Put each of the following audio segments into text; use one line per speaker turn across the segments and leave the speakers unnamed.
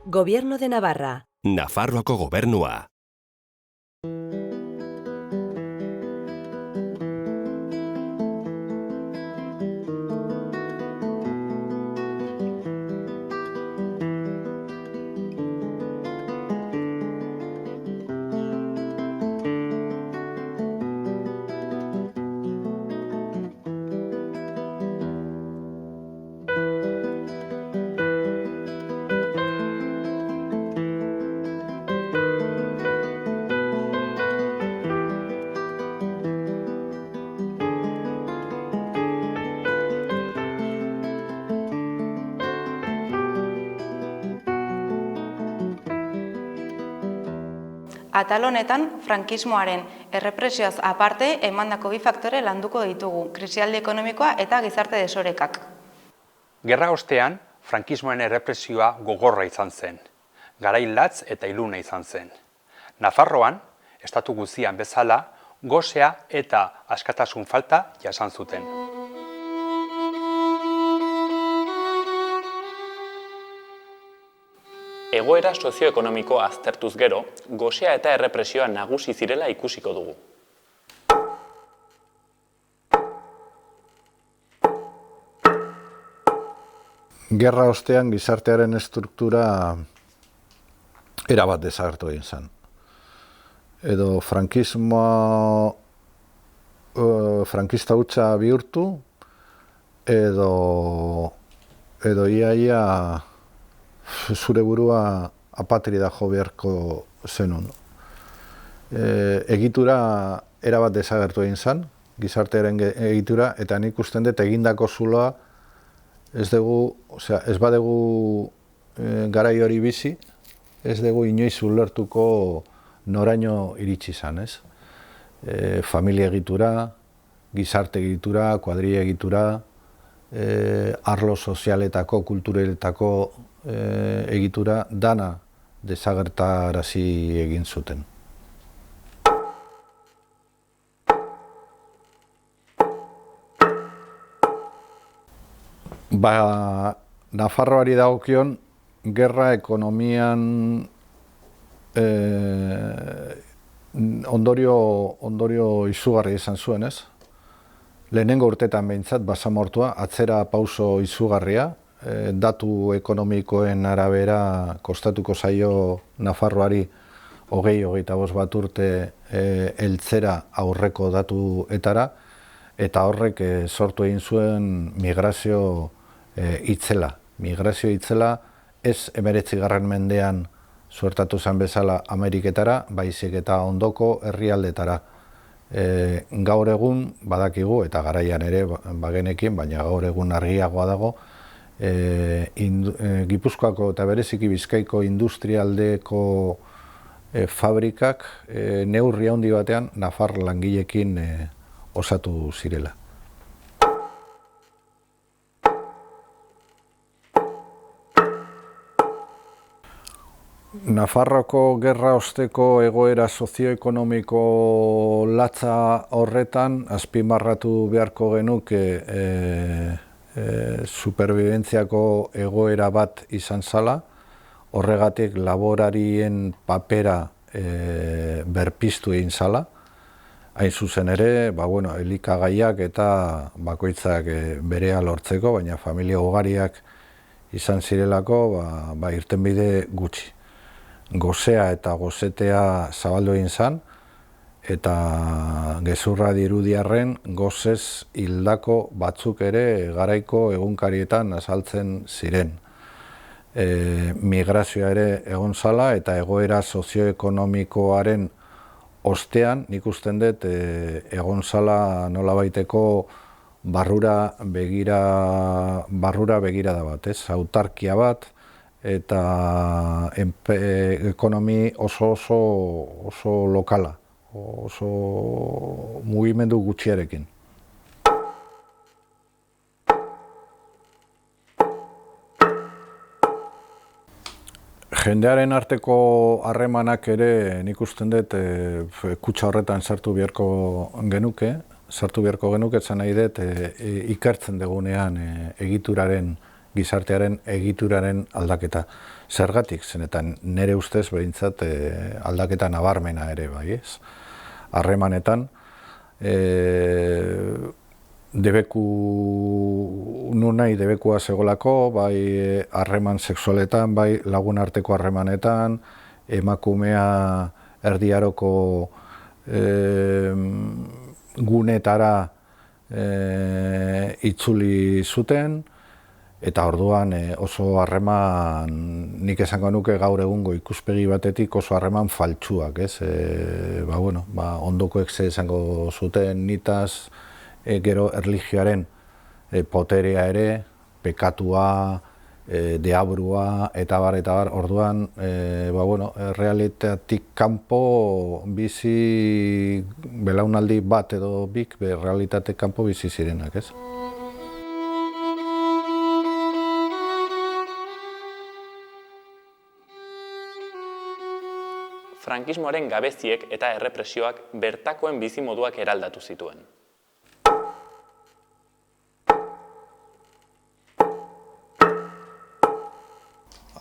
Gobierno de Navarra.
Nafarroako gobernua.
Atal honetan, frankismoaren errepresioaz aparte emandako bi faktore landuko ditugu, krisialdi ekonomikoa eta gizarte desorekak.
Gerra ostean, frankismoaren errepresioa gogorra izan zen. Garai latz eta iluna izan zen. Nafarroan, estatu guztian bezala, gosea eta askatasun falta jasan zuten.
Egoera sozioekonomikoa aztertuz gero, gosea eta errepresioa nagusi zirela ikusiko dugu.
Gerra ostean gizartearen estruktura erabat desagertu egin zen. Edo frankista hutsa bihurtu, edo iaia zure burua apatrida jo beharko zenun. Egitura erabat desagertu egin zen, gizartearen egitura, eta nik usten dut egindako zuloa ez badegu garai hori bizi, ez dugu inoiz ulertuko noraino iritsi izan, ez? Familia egitura, gizarte egitura, kuadrilla egitura, arlo sozialetako, kultureletako egitura, dana desagertarazi egin zuten. Nafarroari dagokion, gerra ekonomian ondorio izugarri izan zuen, ez? Lehenengo urtetan behintzat, basamortua, atzera pauso izugarria, datu ekonomikoen arabera kostatuko zaio Nafarroari 20-25 bat urte heltzera aurreko datuetara, eta horrek sortu egin zuen migrazio itzela. Migrazio itzela ez 19. mendean suertatu zen bezala Ameriketara, baizik eta ondoko herrialdetara. Gaur egun badakigu, eta garaian ere bagenekin, baina gaur egun argiagoa dago, Gipuzkoako eta bereziki Bizkaiko industrialdeko fabrikak neurri handi batean nafar langileekin osatu zirela. Nafarroako gerra osteko egoera sozioekonomiko latza horretan azpimarratu beharko genuke superbibentziako egoera bat izan zala, horregatik laborarien papera berpiztu egin zala, hain zuzen ere, elikagaiak eta bakoitzak berea lortzeko, baina familia ugariak izan zirelako irtenbide gutxi. Gozea eta gozetea zabaldu egin zen, eta gezurra dirudiarren gozez hildako batzuk ere garaiko egunkarietan azaltzen ziren. Migrazioa ere egon zala eta egoera sozioekonomikoaren ostean nik usten dut egon zala nolabaiteko barrura begirada bat, ez? Autarkia bat eta ekonomi oso lokala, oso mugimendu gutxiarekin. Jendearen arteko harremanak ere nik usten dut kutxa horretan sartu beharko genuke, esan nahi dut ikertzen dugunean egituraren gizartearen egituraren aldaketa. Zergatik, zenetan nire ustez behintzat aldaketa nabarmena ere bai, ez? Harremanetan, debeku debekua zegolako, bai harreman sexualetan, bai lagun arteko harremanetan, emakumea erdiaroko gunetara itzuli zuten, eta orduan oso harreman, nik esango nuke gaur egungo ikuspegi batetik oso harreman faltsuak, ez? Ondokoek ze esango zuten nitaz, gero erlijioaren poterea ere, pekatua, deabrua, eta bar, orduan, realitatik kanpo bizi, belaunaldi bat edo bik, realitatek kanpo bizi zirenak, ez?
Frankismoaren gabeziek eta errepresioak bertakoen bizimoduak eraldatu zituen.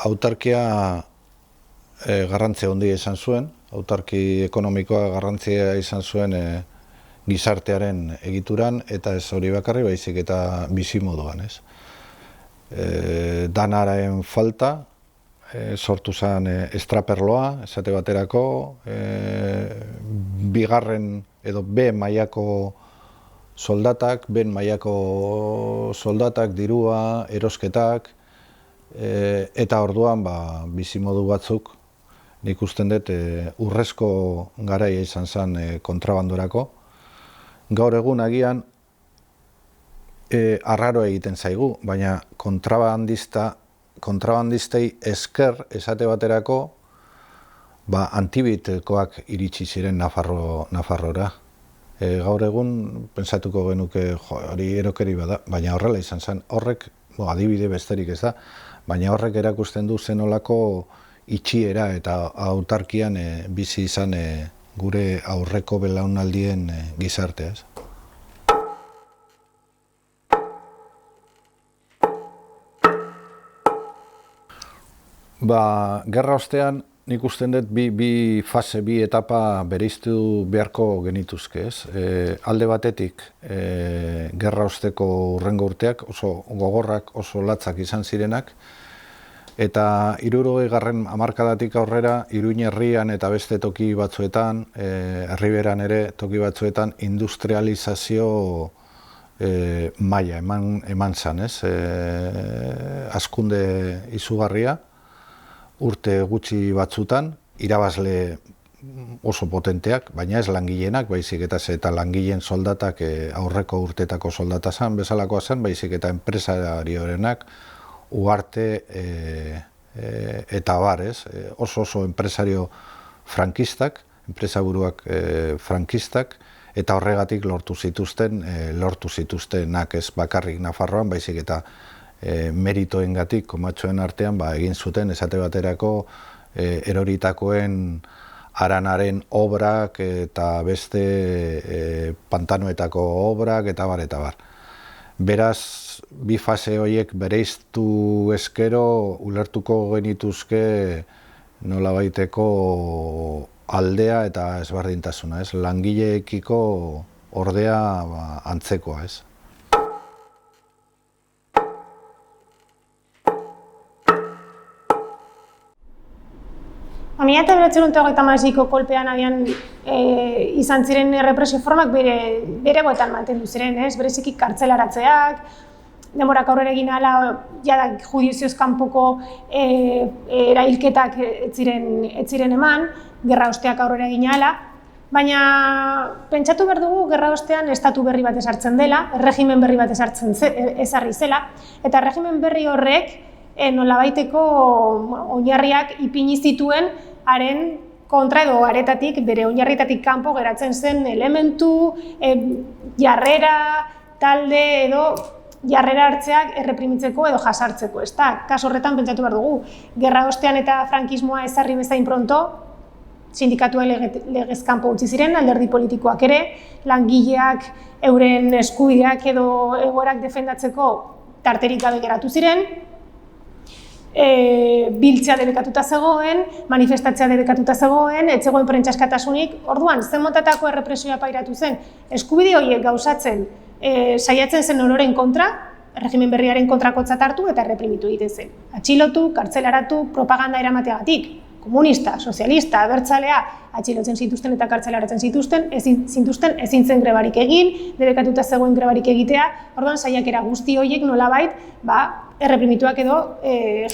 Autarkia garrantzia handia izan zuen, autarki ekonomikoa garrantzia izan zuen gizartearen egituran, eta ez hori bakarri baizik eta bizimoduan, ez? Danaren falta, sortu zen estraperloa, esate baterako, bigarren edo B mailako soldatak, B mailako soldatak, dirua, erosketak, eta orduan bizimodu batzuk, nik usten dut urrezko garaia izan zen kontrabandorako. Gaur egun agian arraro egiten zaigu, baina kontrabandistei esker esate baterako antibitekoak iritsi ziren Nafarrora. Gaur egun pentsatuko genuke hori erokeri bada, baina horrela izan zen. Horrek, adibide besterik ez da, baina horrek erakusten du zenolako itxiera eta autarkian bizi izan gure aurreko belaunaldien gizartea. Gerra ostean nik usten dut bi fase, bi etapa bereiztu beharko genituzke, ez? Alde batetik, gerra osteko hurrengo urteak oso gogorrak, oso latzak izan zirenak, eta 60. hamarkadatik aurrera, Iruin herrian eta beste toki batzuetan, herriberan ere toki batzuetan, industrializazio maila eman zan, ez? Hazkunde izugarria, urte gutxi batzutan, irabazle oso potenteak, baina ez langileenak, baizik eta langileen soldatak aurreko urtetako soldata zan, bezalakoa zen, baizik eta enpresariorenak, Ugarte eta bar, ez? Oso enpresario frankistak, enpresaburuak frankistak, eta horregatik lortu zituztenak ez bakarrik Nafarroan, baizik eta meritoengatik komatxoen artean egin zuten esate baterako eroritakoen haranaren obrak eta beste pantanoetako obrak eta bar. Beraz, bi fase horiek bereiztu eskero ulertuko genituzke nolabaiteko aldea eta ezberdintasuna, ez? Langileekiko ordea antzekoa, ez?
1936ko kolpean abian izan ziren errepresio formak bere goetan mantendu ziren, ez? Bereziki kartzelaratzeak, demorak aurrera egin ahala, jada judizioz kanpoko erailketak ez ziren eman, gerra osteak aurrera egin ahala, baina pentsatu behar dugu gerra ostean estatu berri bat esartzen dela, erregimen berri bat ezarri zela, eta erregimen berri horrek nolabaiteko oinarriak ipini zituen haren kontra edo aretatik, bere oinarrietatik kanpo geratzen zen elementu, jarrera, talde edo jarrera hartzeak erreprimitzeko edo jasartzeko, ez da? Kaso horretan pentsatu behar dugu, gerra ostean eta frankismoa ezarri bezain pronto, sindikatua legez kanpo utzi ziren, alderdi politikoak ere, langileak euren eskubideak edo egoerak defendatzeko tarterik gabe geratu ziren, biltzea debekatuta zegoen, manifestatzea debekatuta zegoen, ez zegoen prentsa askatasunik. Orduan, zen motatako errepresioa pairatu zen, eskubide horiek gauzatzen saiatzen zen ororen kontra, erregimen berriaren kontrakotzat hartu eta erreprimitu egiten zen. Atxilotu, kartzelaratu, propaganda eramateagatik, komunista, sozialista, abertzalea, atxilotzen zituzten eta kartzelaratzen zituzten, ezin zen grebarik egin, debekatuta zegoen grebarik egitea, orduan saiakera guzti horiek nolabait, erreprimituak edo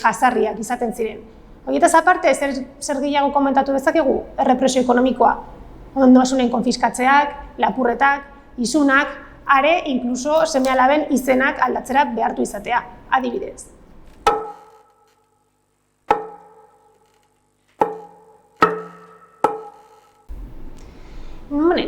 jazarriak izaten ziren. Horietaz aparte, zer gehiago komentatu dezakegu? Errepresio ekonomikoa, ondasunen konfiskatzeak, lapurretak, isunak, are, inkluso seme-alaben izenak aldatzera behartu izatea, adibidez.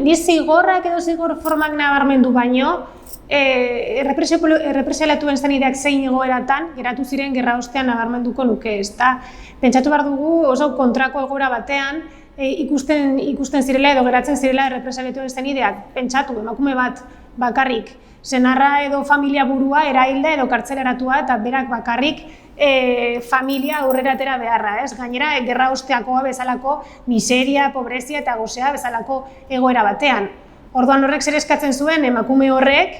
Ni zigorrak edo zigor formak nabarmendu baino, errepresialatuen zenideak zein egoeratan geratu ziren gerra ostean nabarmenduko nuke, ezta? Pentsatu behar dugu oso kontrako egoera batean ikusten zirela edo geratzen zirela errepresialatuen zenideak. Pentsatu, emakume bat bakarrik, senarra edo familia burua erailda edo kartzelaratua eta berak bakarrik familia aurrera atera beharra, ez? Gainera, gerra osteakoa bezalako miseria, pobrezia eta gozea bezalako egoera batean. Orduan horrek zer eskatzen zuen emakume horrek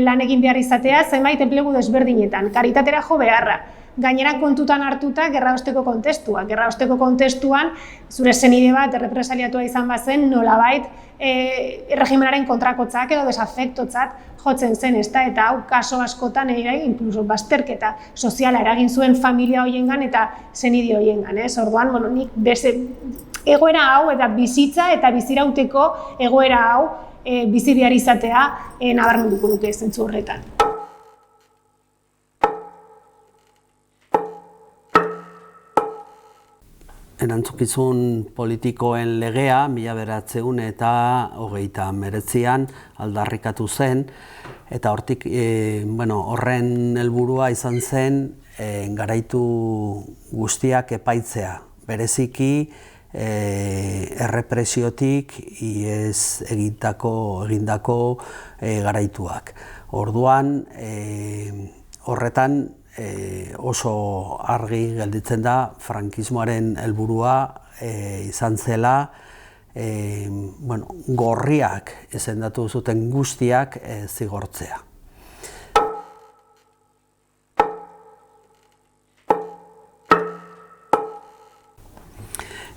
lan egin behar izatea zenbait enplegu desberdinetan, karitatera jo beharra. Gainera kontutan hartuta gerra osteko kontestua. Gerra osteko kontestuan zure senide bat errepresaliatua izan bazen nolabait erregimenaren kontrakotzak edo desafektotzat jotzen zen, ezta? Eta hau kaso askotan inkluso bazterketa soziala eragin zuen familia horiengan eta senide horiengan, ez? Orduan, nik egoera hau eta bizitza eta bizirauteko egoera hau bizi behar izatea nabarmenduko nuke zentzu horretan.
Erantzukizun politikoen legea 1929an aldarrikatu zen, eta hortik horren helburua izan zen garaitu guztiak epaitzea, bereziki errepresiotik ihes egindako garaituak. Orduan, horretan oso argi gelditzen da frankismoaren helburua izan zela gorriak izendatu zuten guztiak zigortzea.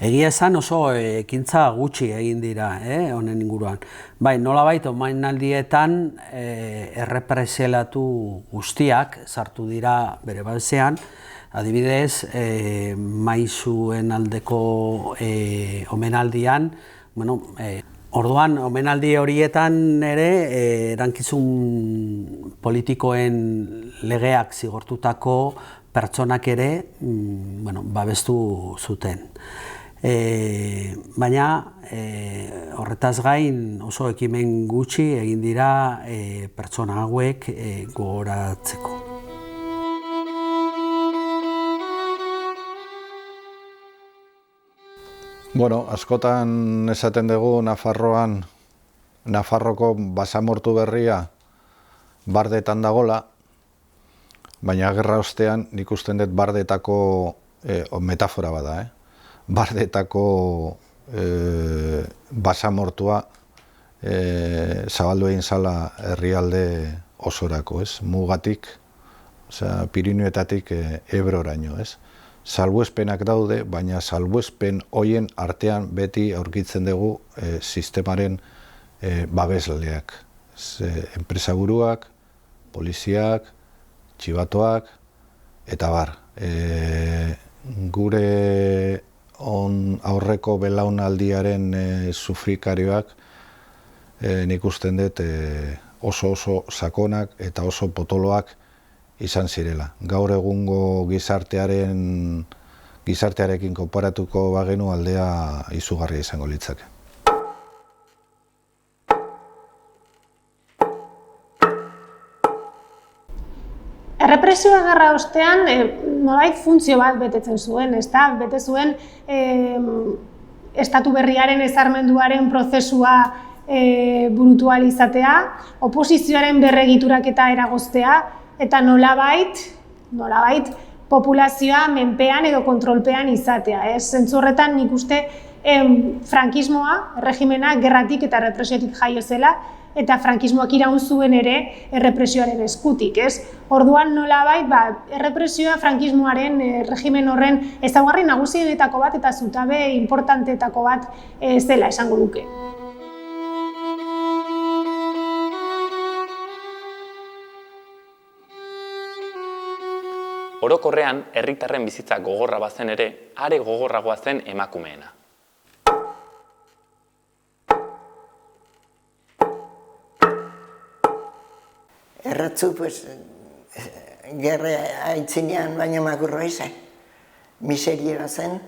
Egia esan oso ekintza gutxi egin dira honen inguruan. Bai, nolabait omenaldietan errepresialatu guztiak sartu dira bere babesean, adibidez, maizuen aldeko omenaldian, orduan omenaldi horietan ere erankizun politikoen legeak zigortutako pertsonak ere babestu zuten. Baina horretaz gain oso ekimen gutxi egin dira pertsona hauek gogoratzeko.
Askotan esaten dugu Nafarroko basamortu berria bardetan dagola, baina gerra ostean nik usten dut bardetako metafora bada, bardetako basamortua zabaldu egin zala herrialde osorako, mugatik, Pirinioetatik Ebroraino, salbuespenak daude, baina salbuespen hoien artean beti aurkitzen dugu sistemaren babesleak, enpresaburuak, poliziak, txibatoak, eta bar. Gure aurreko belaunaldiaren sufrikarioak nik usten dut oso sakonak eta oso potoloak izan zirela. Gaur egungo gizartearekin konparatuko bagenu aldea izugarria izango litzake.
Errepresioa gerra ostean nolabait funtzio bat betetzen zuen, bete zuen estatu berriaren ezarmenduaren prozesua burutu ahal izatea, oposizioaren berregituraketa eragoztea, eta nolabait populazioa menpean edo kontrolpean izatea. Zentzu horretan nik uste frankismoa, erregimena, gerratik eta errepresiotik jaio zela, eta frankismoak iraun zuen ere errepresioaren eskutik. Orduan nolabait, errepresioa frankismoaren erregimen horren ezaugarri nagusienetako bat eta zutabe importanteetako bat zela esango duke.
Orokorrean, herritarren bizitza gogorra bazen ere, are gogorragoa zen emakumeena.
Erratzu, gerra aitzinean baino makurroa izan. Miserie bazen,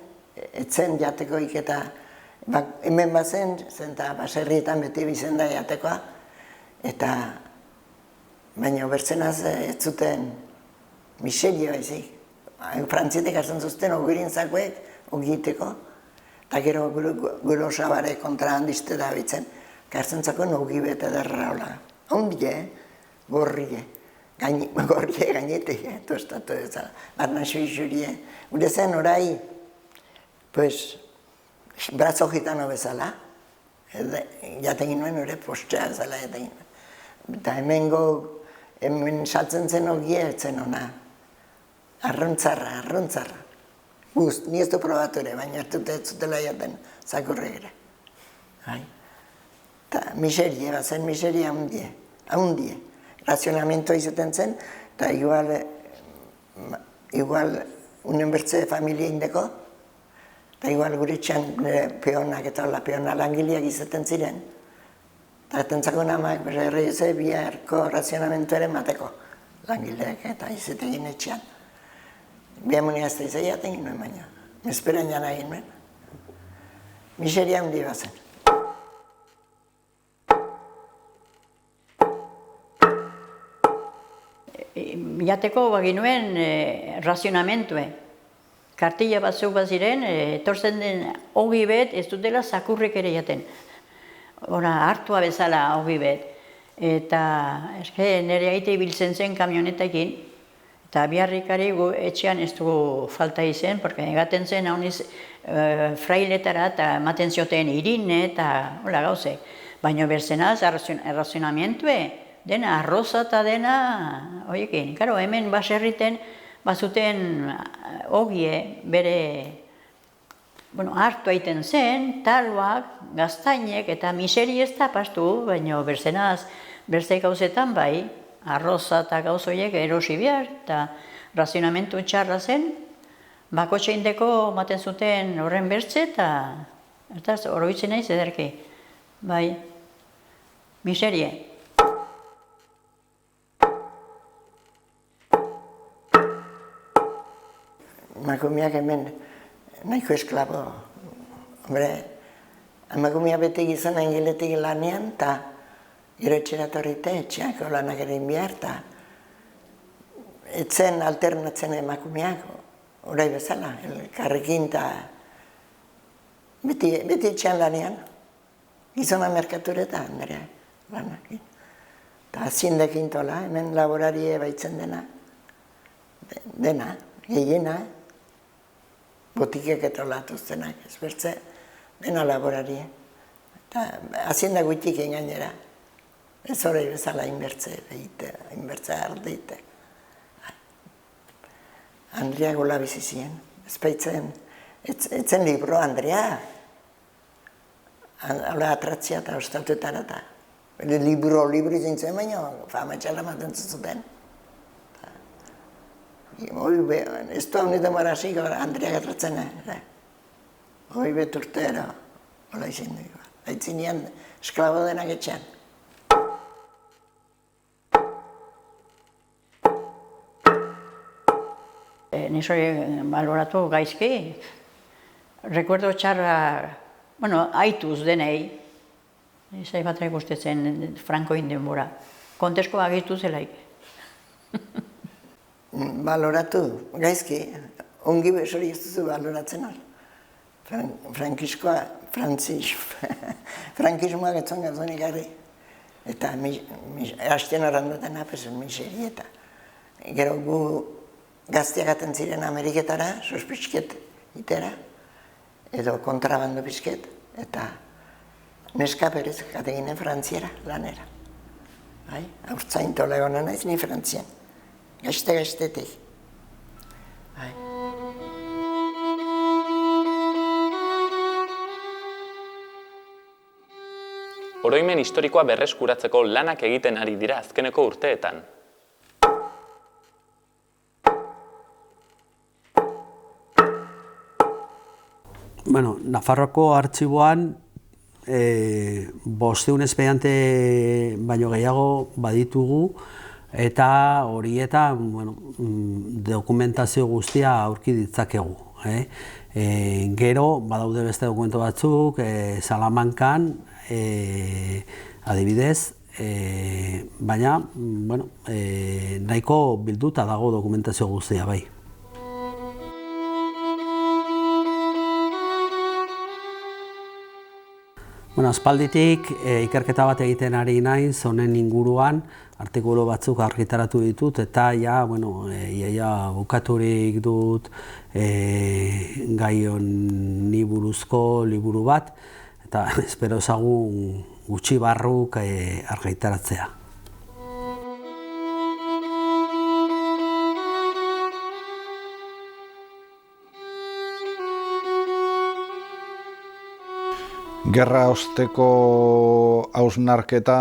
etzen jatekoik eta hemen bazen, zenta baserrietan beti bizen da jatekoa, eta baino bertzenaz ez zuten miserie baizik. Frantzietek hartzen zuzten ogirin zakoek, ogiteko, eta gero gure osabare kontra handizte da bitzen, hartzen zakoen ogi bete derra hola. Ondie, gorrie gainetik, tostatu ezala, barna xuxurie. Gure zen orai, brazo gitano bezala, jaten ginoen ore postea bezala jaten ginoen. Eta hemen saltzen zen ogia etzen ona. Arruntzarra. Ni ez du probatu ere, baina hartute ez zutela jaten zakurre ere. Eta miserie, bazen miserie haundie. Razionamentoa izaten zen, eta igual unen bertze familia indeko, eta igual gure txan peonak eta peona langileak izaten ziren. Eta tentzako namak berreze biharko razionamentu ere mateko langileak eta izategin etxean. Bihamunia ez da izai jaten ginoen baina, mesperan jana ginoen. Miseria handi bazen.
Jateko baginuen razionamentue. Kartilla bat zeu bat ziren, etortzen den ogi bet ez dutela zakurrek ere jaten. Hartua bezala ogi bet. Eta nire aite ibiltzen zen kamionetekin, eta biharrikari etxean ez dugu falta izen, porque egaten zen hauniz frailetara eta ematen zioten irine eta hola gauze. Baina berzenaz, errazionamientue, dena arroza eta dena, oiekin, karo, hemen baserriten bazuten ogie bere hartu aiten zen, taloak, gaztainek eta miseri ez da pastu, baina berzenaz, berze gauzetan bai, arroza eta gauz horiek erosi behar, eta razionamentu txarra zen, bakotxe indeko maten zuten horren bertze, eta oroitzen nahi zederki. Bai, miserie.
Emakumeak hemen nahiko esklabo. Emakumea beti gizon angiletik lanean, eta gero etxera torrite, etxeako lanak egin behar, eta etzen alternatzen emakumeak, orai bezala, elkarrekin, eta beti etxean lanean, gizona merkatureta, Andrea, lanakin. Eta aziendekin tola, hemen laborarie baitzen dena, gehiena, botikek etolatuztenak, ez bertze, dena laborarie. Eta azienda guitik gainera. Ez hori bezala inbertze ardeite. Andrea gola bizizien. Ez baitzen, etzen libro Andrea. Hala atratzia eta ostatuetara eta. Libro zintzen baina, fama txala maten zuten. Ez du hau nire marazik, Andrea atratzen. Hoi beturtera, hola izin dugu. Aitzinean esklabo denak etxean.
Nizori baloratu gaizki. Rekuerdo txarra, aituz denei, izai batra ikustetzen Frankoin denbora. Kontesko agitu zelaik.
Baloratu gaizki, ongi besori ez duzu baloratzen hor. Frankismoak etzon gazonik garri. Eta hasten arranduetan apezen miseri eta. Gero gu gazteak aten ziren Ameriketara, sospitxket itera, edo kontrabando pixket, eta neska berez gateginen Frantziara lanera. Haurtzaintola egon naiz ni Frantzian, gazte-gaztetik.
Oroimen historikoa berreskuratzeko lanak egiten ari dira azkeneko urteetan.
Bueno, Nafarroako artxiboan 500 espediente baino gehiago baditugu, eta horietan dokumentazio guztia aurki ditzakegu. Gero, badaude beste dokumento batzuk, Salamankan, adibidez, baina nahiko bilduta dago dokumentazio guztia bai. Aspalditik ikerketa bat egiten ari naiz honen inguruan, artikulu batzuk argitaratu ditut, eta iaia bukaturik dut gai honi buruzko liburu bat, eta espero ezagun gutxi barruk argitaratzea.
Gerra osteko hausnarketa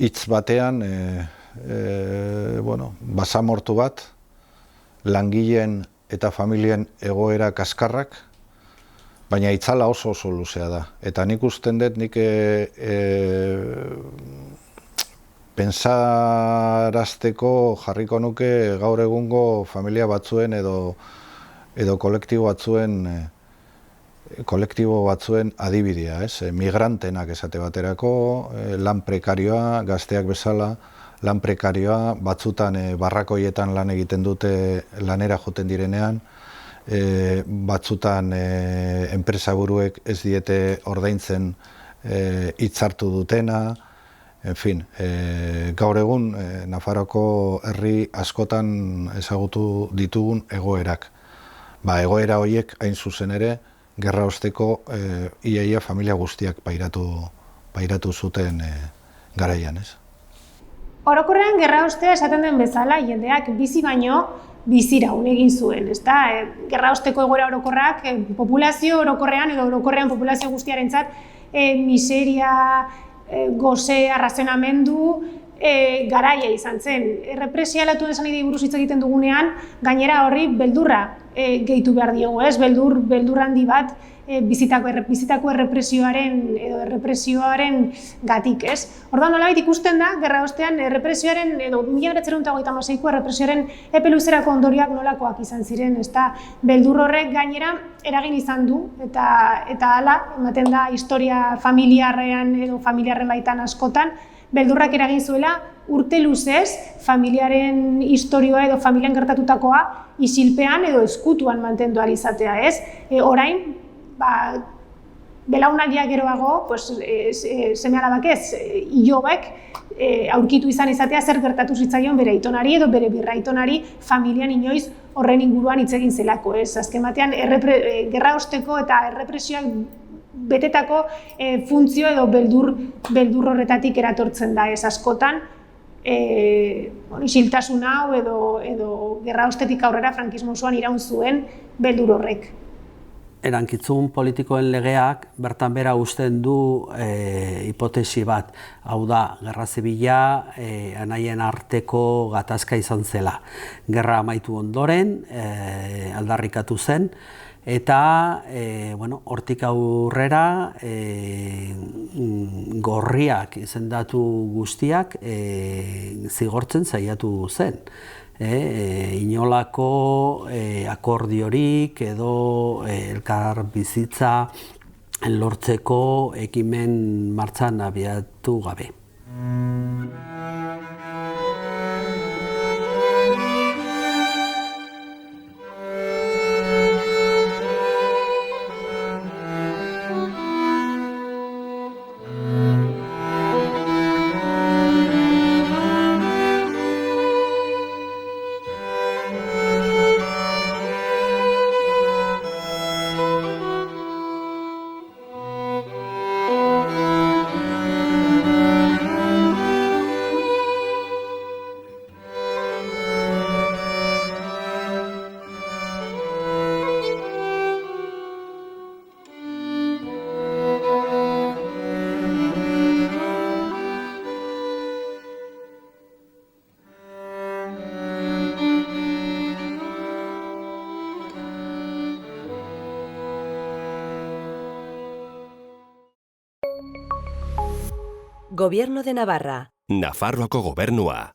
hitz batean, basamortu bat, langileen eta familien egoera kaskarrak, baina itzala oso luzea da. Eta nik usten dut, nik pentsarazteko jarriko nuke gaur egungo familia batzuen edo kolektibo batzuen adibidea, migrantenak esate baterako, lan prekarioa, gazteak bezala, lan prekarioa, batzutan barrakoietan lan egiten dute lanera joten direnean, batzutan enpresaburuek ez diete ordaintzen hitzartu dutena, en fin, gaur egun Nafarroako herri askotan ezagutu ditugun egoerak. Egoera horiek hain zuzen ere, gerra osteko iaia familia guztiak pairatu zuten garaian, ez?
Orokorrean gerra ostea esaten den bezala, jendeak bizi baino biziraun egin zuen, ezta? Gerra osteko egoera orokorrak populazio orokorrean edo orokorrean populazio guztiarentzat miseria, goze, arrazionamendu, garaia izan zen. Errepresialatu esan idei buruz hitz egiten dugunean, gainera horri beldurra gehitu behar diogu, ez? Beldur handi bat bizitako errepresioaren edo errepresioaren gatik, ez? Orduan nolabait ikusten da, gerra ostean errepresioaren edo 1936ko errepresioaren epe luzerako ondorioak nolakoak izan ziren, ezta? Beldur horrek gainera eragin izan du eta hala ematen da historia familiarren baitan askotan, beldurrak eragin zuela urte luzez familiaren historioa edo familian gertatutakoa isilpean edo ezkutuan mantendu ahal izatea, ez? Orain, belaunaldiak geroago, seme-alabak ez, ilobek aurkitu izan izatea zer gertatu zitzaion bere aitonari edo bere birraitonari familian inoiz horren inguruan hitz egin zelako, ez? Azken batean, gerra osteko eta errepresioak betetako funtzio edo beldur horretatik eratortzen da, ez askotan, isiltasun hau edo gerra ostetik aurrera frankismo osoan iraun zuen beldur horrek.
Erantzun politikoen legeak bertan bera uzten du hipotesi bat. Hau da, gerra zibila anaien arteko gatazka izan zela. Gerra amaitu ondoren, aldarrikatu zen, eta hortik aurrera gorriak izendatu guztiak zigortzen saiatu zen. Inolako akordiorik edo elkar bizitza lortzeko ekimen martxan abiatu gabe.
Gobierno de Navarra.
Nafarroako gobernua.